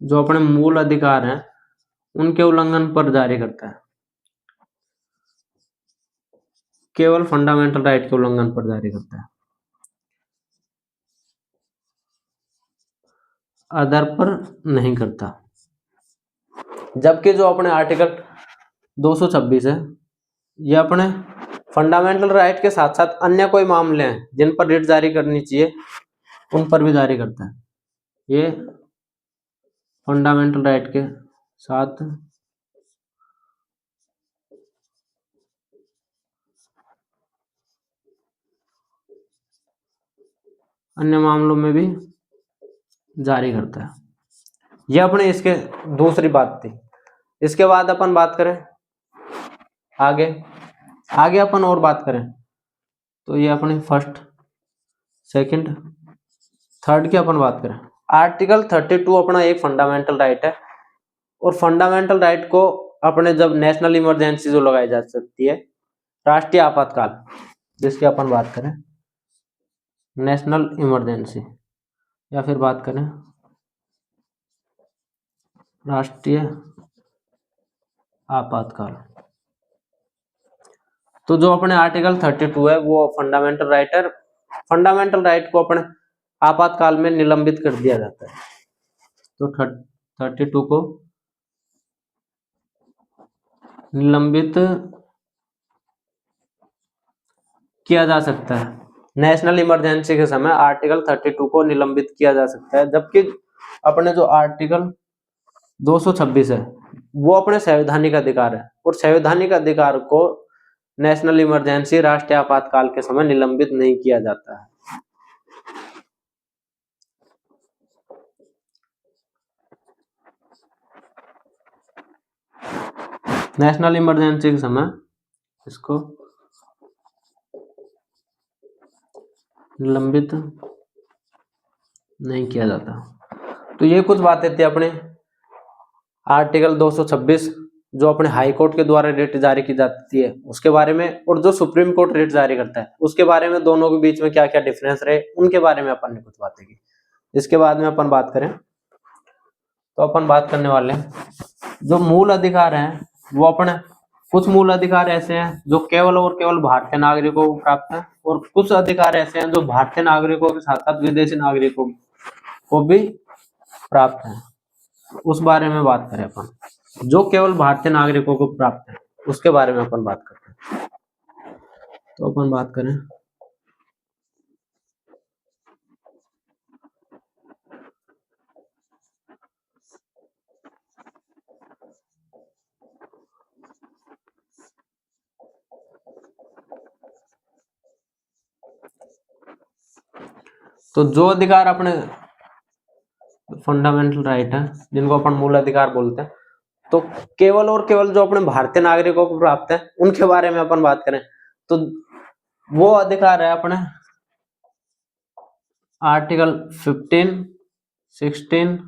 जो अपने मूल अधिकार हैं उनके उल्लंघन पर जारी करता है, केवल फंडामेंटल राइट के उल्लंघन पर जारी करता है, आधार पर नहीं करता। जबकि जो अपने आर्टिकल 226 है ये अपने फंडामेंटल राइट के साथ साथ अन्य कोई मामले हैं जिन पर रिट जारी करनी चाहिए उन पर भी जारी करता है। ये फंडामेंटल राइट के साथ अन्य मामलों में भी जारी करता है। यह अपने इसके दूसरी बात थी। इसके बाद अपन बात करें आगे आगे अपन और बात करें तो ये अपनी फर्स्ट सेकंड थर्ड की अपन बात करें। आर्टिकल 32 अपना एक फंडामेंटल राइट है, और फंडामेंटल राइट को अपने जब नेशनल इमरजेंसी जो लगाई जा सकती है, राष्ट्रीय आपातकाल जिसकी अपन बात करें नेशनल इमरजेंसी, या फिर बात करें राष्ट्रीय आपातकाल। तो जो अपने आर्टिकल 32 है वो फंडामेंटल राइट को अपने आपातकाल में निलंबित कर दिया जाता है। तो 32 को निलंबित किया जा सकता है। नेशनल इमरजेंसी के समय आर्टिकल 32 को निलंबित किया जा सकता है, जबकि अपने जो आर्टिकल 226 है वो अपने संवैधानिक अधिकार है, और संवैधानिक अधिकार को नेशनल इमरजेंसी राष्ट्रीय आपातकाल के समय निलंबित नहीं किया जाता है। नेशनल इमरजेंसी के समय इसको निलंबित नहीं किया जाता। तो ये कुछ बातें थी अपने आर्टिकल 226 जो अपने हाई कोर्ट के द्वारा रिट जारी की जाती है उसके बारे में, और जो सुप्रीम कोर्ट रिट जारी करता है उसके बारे में, दोनों के बीच में क्या क्या डिफरेंस रहे उनके बारे में अपन ने कुछ बातें की। इसके बाद में अपन बात करें तो अपन बात करने वाले हैं जो मूल अधिकार हैं, वो अपने कुछ मूल अधिकार ऐसे हैं जो केवल और केवल भारतीय नागरिकों को प्राप्त है, और कुछ अधिकार ऐसे हैं जो भारतीय नागरिकों के साथ साथ विदेशी नागरिकों को भी प्राप्त है। उस बारे में बात करें अपन, जो केवल भारतीय नागरिकों को प्राप्त है उसके बारे में अपन बात करते हैं। तो अपन बात करें तो जो अधिकार अपने फंडामेंटल राइट है जिनको अपन मूल अधिकार बोलते हैं, तो केवल और केवल जो अपने भारतीय नागरिकों को प्राप्त है उनके बारे में अपन बात करें तो वो अधिकार है अपने आर्टिकल 15, 16,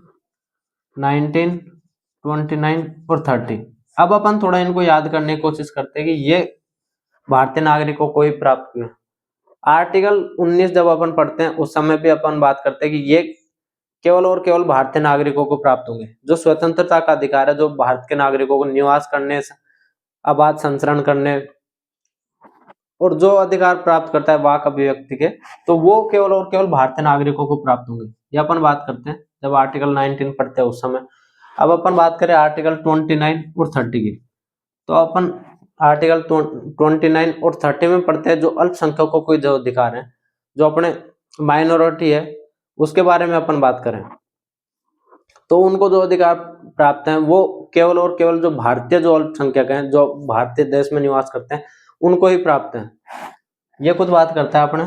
19, 29 और 30। अब अपन थोड़ा इनको याद करने की कोशिश करते हैं कि ये भारतीय नागरिकों को ही प्राप्त हुए। आर्टिकल 19 जब अपन पढ़ते हैं उस समय भी अपन बात करते हैं कि ये केवल और केवल भारतीय नागरिकों को प्राप्त होंगे। जो स्वतंत्रता का अधिकार है, जो भारत के नागरिकों को निवास करने, आबाद संचरण करने और जो अधिकार प्राप्त करता है वाक अभिव्यक्ति के, तो वो केवल और केवल भारतीय नागरिकों को प्राप्त होंगे। ये अपन बात करते हैं जब आर्टिकल 19 पढ़ते हैं उस समय। अब अपन बात करें आर्टिकल 29 और 30 की, तो अपन आर्टिकल 29 और 30 में पढ़ते हैं जो अल्पसंख्यकों को जो अधिकार है, जो अपने माइनॉरिटी है उसके बारे में अपन बात करें तो उनको जो अधिकार प्राप्त हैं वो केवल और केवल जो भारतीय जो अल्पसंख्यक हैं, जो भारतीय देश में निवास करते हैं उनको ही प्राप्त है। ये कुछ बात करता है अपने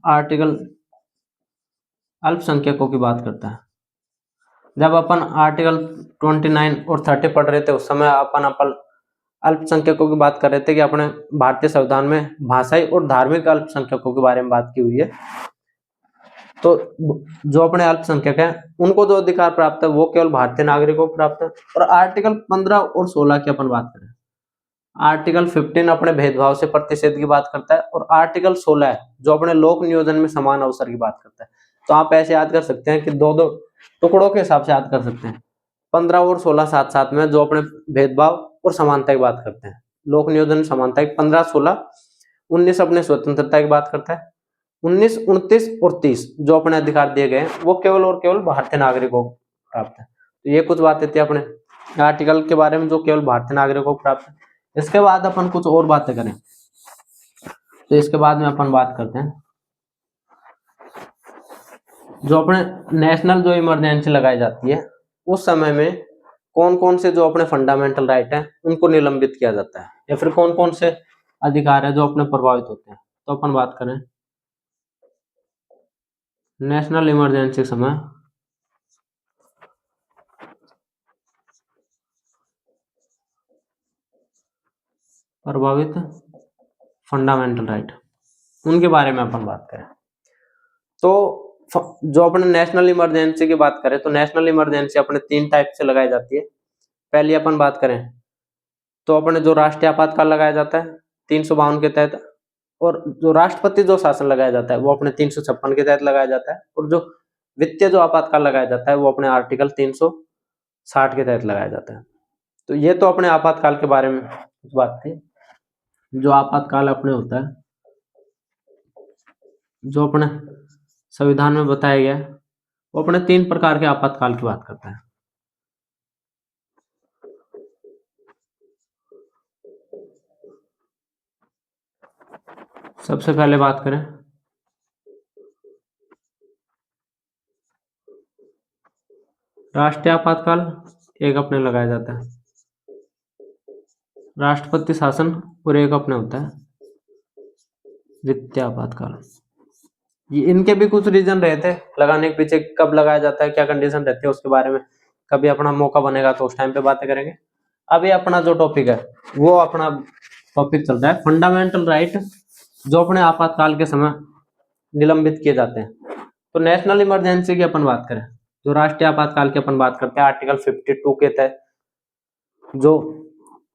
आर्टिकल अल्पसंख्यकों की बात करता है। जब अपन आर्टिकल 29 और 30 पढ़ रहे थे उस समय अपन अल्पसंख्यकों की बात कर रहे थे कि अपने भारतीय संविधान में भाषाई और धार्मिक अल्पसंख्यकों के बारे में बात की हुई है। तो जो अपने अल्पसंख्यक हैं उनको जो अधिकार प्राप्त है वो केवल भारतीय नागरिकों को प्राप्त है। और आर्टिकल 15 और 16 की अपन बात करें, आर्टिकल 15 अपने भेदभाव से प्रतिषेध की बात करता है, और आर्टिकल 16 जो अपने लोक नियोजन में समान अवसर की बात करता है। तो आप ऐसे याद कर सकते हैं कि दो दो टुकड़ों के हिसाब से याद कर सकते हैं। 15 और 16 साथ साथ में जो अपने भेदभाव और समानता की बात करते हैं, लोक नियोजन समानता की 15, 16, 19 अपने स्वतंत्रता की बात करता है, 19, 29 और 30 जो अपने अधिकार दिए गए हैं वो केवल और केवल भारतीय नागरिकों को प्राप्त है। तो ये कुछ बातें थी अपने आर्टिकल के बारे में जो केवल भारतीय नागरिकों को प्राप्त है। इसके बाद अपन कुछ और बातें करें तो इसके बाद में अपन बात करते हैं जो अपने नेशनल जो इमरजेंसी लगाई जाती है उस समय में कौन कौन से जो अपने फंडामेंटल राइट हैं उनको निलंबित किया जाता है, या फिर कौन कौन से अधिकार है जो अपने प्रभावित होते हैं। तो अपन बात करें नेशनल इमरजेंसी समय प्रभावित फंडामेंटल राइट, उनके बारे में अपन बात करें तो जो अपने नेशनल इमरजेंसी की बात करें तो नेशनल इमरजेंसी अपने 3 टाइप से लगाई जाती है। पहली अपन बात करें तो अपने जो राष्ट्रीय आपातकाल लगाया जाता है 352 के तहत, और जो राष्ट्रपति जो शासन लगाया जाता है वो अपने 356 के तहत लगाया जाता है, और जो वित्तीय जो आपातकाल लगाया जाता है वो अपने आर्टिकल 360 के तहत लगाया जाता है। तो ये तो अपने आपातकाल के बारे में कुछ बात थी। जो आपातकाल अपने होता है, जो अपने संविधान में बताया गया है, वो अपने 3 प्रकार के आपातकाल की बात करता है। सबसे पहले बात करें राष्ट्रीय आपातकाल, एक अपने लगाया जाता है राष्ट्रपति शासन, और एक अपने होता है वित्तीय आपातकाल। ये इनके भी कुछ रीजन रहते हैं लगाने के पीछे, कब लगाया जाता है, क्या कंडीशन रहती है, उसके बारे में कभी अपना मौका बनेगा तो उस टाइम पे बातें करेंगे। अभी अपना जो टॉपिक है वो अपना टॉपिक चल रहा है फंडामेंटल राइट, जो अपने आपातकाल के समय निलंबित किए जाते हैं। तो नेशनल इमरजेंसी की अपन बात करें, जो राष्ट्रीय आपातकाल की अपन बात करते हैं आर्टिकल 52 के तहत, जो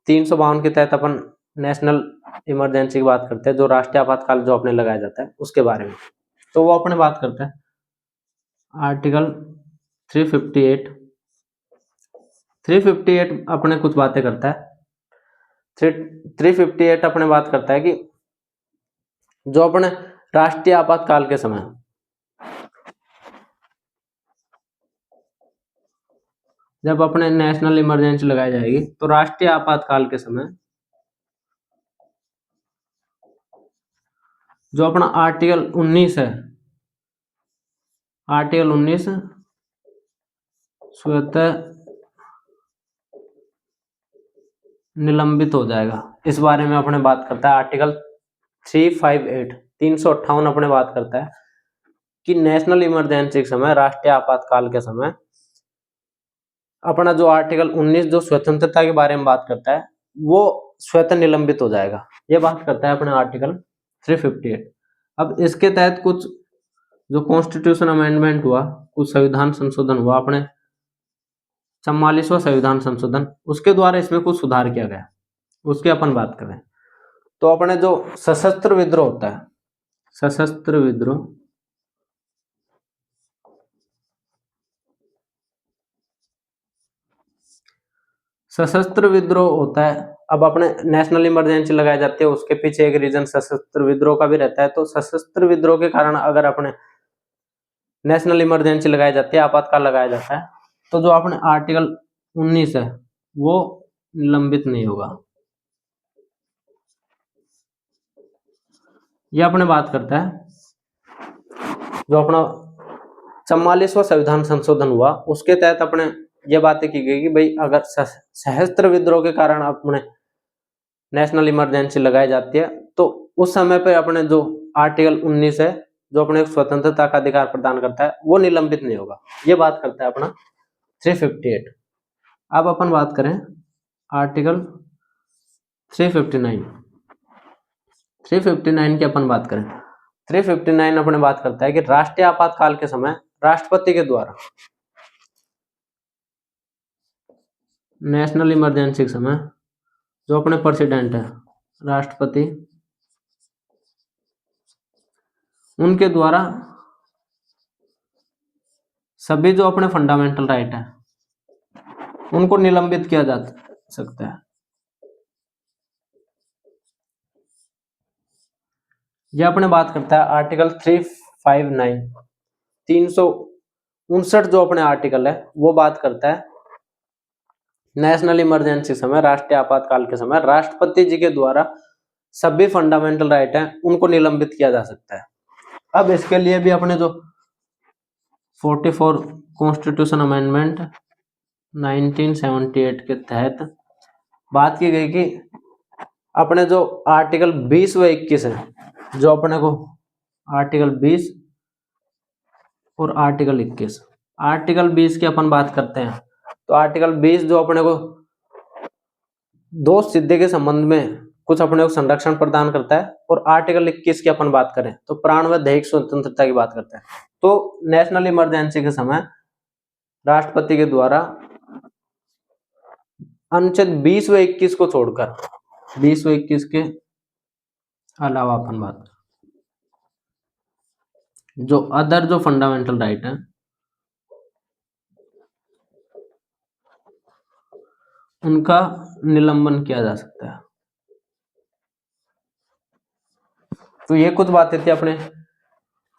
352 के तहत अपन नेशनल इमरजेंसी की बात करते हैं, जो राष्ट्रीय आपातकाल जो अपने लगाया जाता है उसके बारे में। तो वो अपने बात करते हैं आर्टिकल 358 अपने कुछ बातें करता है। 358 अपने बात करता है कि जो अपने राष्ट्रीय आपातकाल के समय जब अपने नेशनल इमरजेंसी लगाई जाएगी, तो राष्ट्रीय आपातकाल के समय जो अपना आर्टिकल 19 है, आर्टिकल 19 स्वतः निलंबित हो जाएगा। इस बारे में अपने बात करता है आर्टिकल 358 अपने बात करता है कि नेशनल इमरजेंसी के समय, राष्ट्रीय आपातकाल के समय अपना जो आर्टिकल 19 जो स्वतंत्रता के बारे में बात करता है वो स्वतः निलंबित हो जाएगा। ये बात करता है अपने आर्टिकल 358। अब इसके तहत कुछ जो कॉन्स्टिट्यूशन अमेंडमेंट हुआ, कुछ संविधान संशोधन हुआ, अपने 44वां संविधान संशोधन, उसके द्वारा इसमें कुछ सुधार किया गया, उसकी अपन बात करें तो अपने जो सशस्त्र विद्रोह होता है, सशस्त्र विद्रोह, सशस्त्र विद्रोह होता है। अब अपने नेशनल इमरजेंसी लगाई जाती है, उसके पीछे एक रीजन सशस्त्र विद्रोह का भी रहता है। तो सशस्त्र विद्रोह के कारण अगर अपने नेशनल इमरजेंसी लगाई जाती है, आपातकाल लगाया जाता है, तो जो अपने आर्टिकल 19 है वो निलंबित नहीं होगा। ये अपने बात करता है जो अपना 44वां संविधान संशोधन हुआ, उसके तहत अपने ये बातें की गई कि भाई अगर सशस्त्र विद्रोह के कारण अपने नेशनल इमरजेंसी लगाई जाती है, तो उस समय पे अपने जो आर्टिकल 19 है जो अपने स्वतंत्रता का अधिकार प्रदान करता है वो निलंबित नहीं होगा। ये बात करता है अपना 358। अब अपन बात करें आर्टिकल 359 की अपन बात करें। 359 अपने बात करता है कि राष्ट्रीय आपातकाल के समय राष्ट्रपति के द्वारा, नेशनल इमरजेंसी के समय जो अपने प्रेसिडेंट है, राष्ट्रपति, उनके द्वारा सभी जो अपने फंडामेंटल राइट है उनको निलंबित किया जा सकता है। यह अपने बात करता है आर्टिकल 359, 359 जो अपने आर्टिकल है वो बात करता है नेशनल इमरजेंसी समय, राष्ट्रीय आपातकाल के समय राष्ट्रपति जी के द्वारा सभी फंडामेंटल राइट हैं उनको निलंबित किया जा सकता है। अब इसके लिए भी अपने जो 44 कॉन्स्टिट्यूशन अमेंडमेंट 1978 के तहत बात की गई कि अपने जो आर्टिकल 20 व 21 है, जो अपने को आर्टिकल 20 और आर्टिकल 21, आर्टिकल 20 की अपन बात करते हैं तो आर्टिकल 20 जो अपने को दोष सिद्धि के संबंध में कुछ अपने को संरक्षण प्रदान करता है, और आर्टिकल 21 की अपन बात करें तो प्राण व दैहिक स्वतंत्रता की बात करता है। तो नेशनल इमरजेंसी के समय राष्ट्रपति के द्वारा अनुच्छेद 20 व 21 को छोड़कर, 20 व 21 के अलावा अपन बात जो अदर जो फंडामेंटल राइट है उनका निलंबन किया जा सकता है। तो ये कुछ बातें थी अपने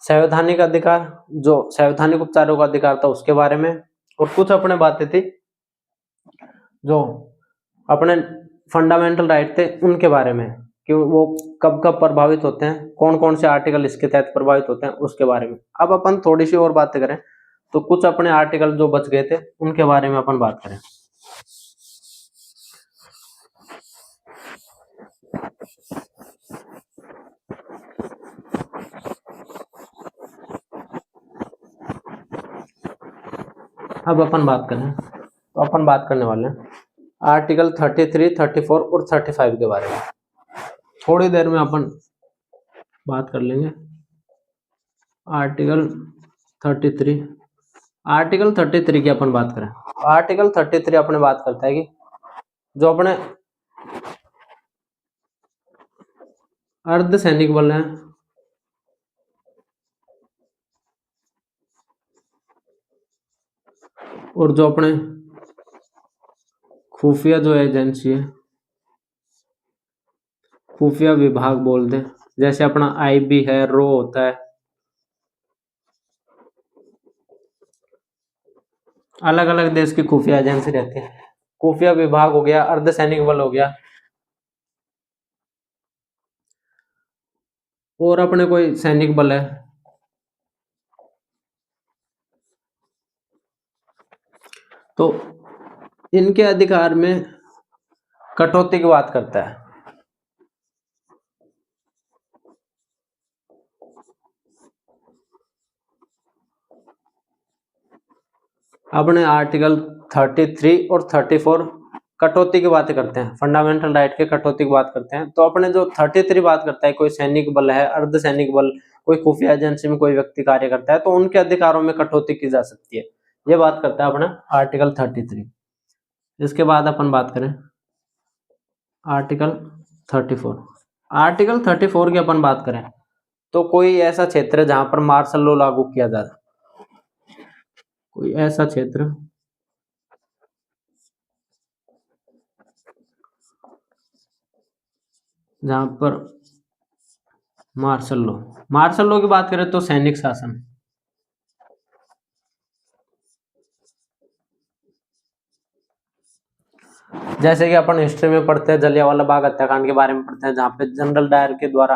संवैधानिक अधिकार, जो संवैधानिक उपचारों का अधिकार था उसके बारे में, और कुछ अपने बातें थी जो अपने फंडामेंटल राइट थे उनके बारे में, कि वो कब कब प्रभावित होते हैं, कौन कौन से आर्टिकल इसके तहत प्रभावित होते हैं उसके बारे में। अब अपन थोड़ी सी और बातें करें तो कुछ अपने आर्टिकल जो बच गए थे उनके बारे में अपन बात करें। अब अपन बात करें तो अपन बात करने वाले हैं आर्टिकल 33, 34 और 35 के बारे में। थोड़ी देर में अपन बात कर लेंगे आर्टिकल 33। आर्टिकल 33 की अपन बात करें, आर्टिकल 33 अपने बात करता है कि जो अपने अर्धसैनिक बल हैं और जो अपने खुफिया जो एजेंसी है, खुफिया विभाग बोलते हैं, जैसे अपना आईबी है, रो होता है, अलग अलग देश की खुफिया एजेंसी रहती है। खुफिया विभाग हो गया, अर्धसैनिक बल हो गया, और अपने कोई सैनिक बल है तो इनके अधिकार में कटौती की बात करता है। अपने आर्टिकल 33 और 34 कटौती की बातें करते हैं, फंडामेंटल राइट के कटौती की बात करते हैं। तो अपने जो 33 बात करता है, कोई सैनिक बल है, अर्धसैनिक बल, कोई खुफिया एजेंसी में कोई व्यक्ति कार्य करता है तो उनके अधिकारों में कटौती की जा सकती है, ये बात करता है अपना आर्टिकल 33। इसके बाद अपन बात करें आर्टिकल 34। आर्टिकल 34 की अपन बात करें तो कोई ऐसा क्षेत्र है जहां पर मार्शल लॉ लागू किया जाता है, कोई ऐसा क्षेत्र जहां पर मार्शल लॉ की बात करें तो सैनिक शासन, जैसे कि अपन हिस्ट्री में पढ़ते हैं जलियांवाला बाग हत्याकांड के बारे में पढ़ते हैं, जहां पे जनरल डायर के द्वारा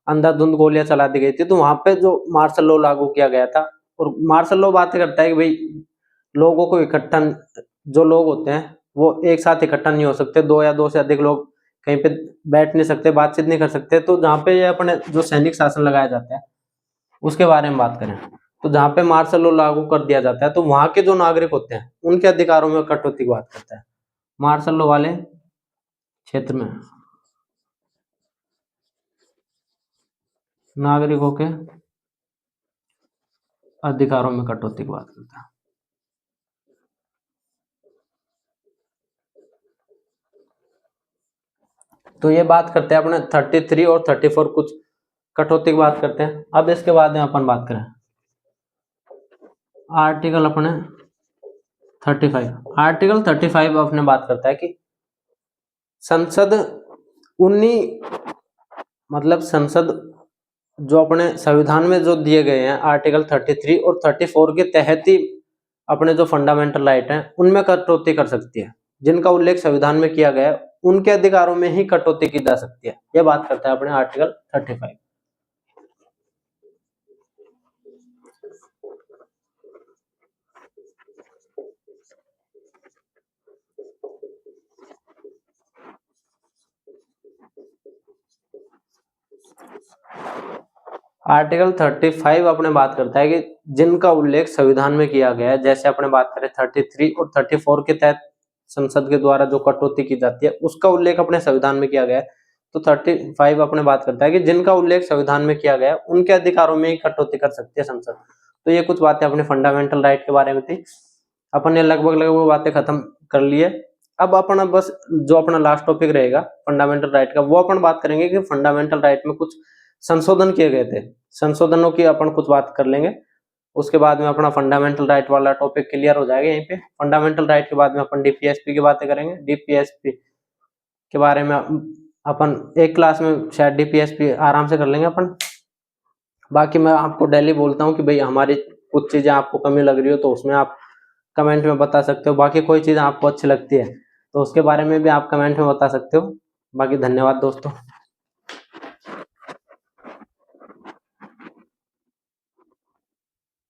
अंधाधुंध गोलियां चला दी गई थी, तो वहां पे जो मार्शल लॉ लागू किया गया था। और मार्शल लॉ बातें करता है कि भाई लोगों को इकट्ठा, जो लोग होते हैं वो एक साथ इकट्ठा नहीं हो सकते, दो या दो से अधिक लोग कहीं पे बैठ नहीं सकते, बातचीत नहीं कर सकते। तो जहाँ पे ये अपने जो सैनिक शासन लगाया जाता है उसके बारे में बात करें तो जहाँ पे मार्शल लॉ लागू कर दिया जाता है तो वहां के जो नागरिक होते हैं उनके अधिकारों में कटौती की बात करता है। मार्शल लॉ वाले क्षेत्र में नागरिकों के अधिकारों में कटौती की बात करता है। तो ये बात करते हैं अपने 33 और 34 कुछ कटौती की बात करते हैं। अब इसके बाद में अपन बात करें आर्टिकल अपने 35। आर्टिकल 35 अपने बात करता है कि संसद संसद जो अपने संविधान में जो दिए गए हैं आर्टिकल 33 और 34 के तहत ही अपने जो फंडामेंटल राइट हैं उनमें कटौती कर सकती है, जिनका उल्लेख संविधान में किया गया है उनके अधिकारों में ही कटौती की जा सकती है, यह बात करता है अपने आर्टिकल 35। आर्टिकल 35 अपने बात करता है कि जिनका उल्लेख संविधान में किया गया है, जैसे अपने बात करें 33 और 34 के तहत संसद के द्वारा जो कटौती की जाती है उसका उल्लेख अपने संविधान में किया गया है। तो 35 अपने बात करता है कि जिनका उल्लेख संविधान में किया गया है उनके अधिकारों में ही कटौती कर सकती है संसद। तो ये कुछ बातें अपने फंडामेंटल राइट के बारे में थी। अपन ने लगभग बातें खत्म कर ली है। अब अपना बस जो अपना लास्ट टॉपिक रहेगा फंडामेंटल राइट का, वो अपन बात करेंगे कि फंडामेंटल राइट में कुछ संशोधन किए गए थे, संशोधनों की अपन कुछ बात कर लेंगे। उसके बाद में अपना फंडामेंटल राइट वाला टॉपिक क्लियर हो जाएगा। यहीं पे फंडामेंटल राइट के बाद में अपन डीपीएसपी की बातें करेंगे। डीपीएसपी के बारे में अपन एक क्लास में शायद डीपीएसपी आराम से कर लेंगे अपन। बाकी मैं आपको डेली बोलता हूँ कि भाई हमारी कुछ चीजें आपको कमी लग रही हो तो उसमें आप कमेंट में बता सकते हो। बाकी कोई चीज आपको अच्छी लगती है तो उसके बारे में भी आप कमेंट में बता सकते हो। बाकी धन्यवाद दोस्तों।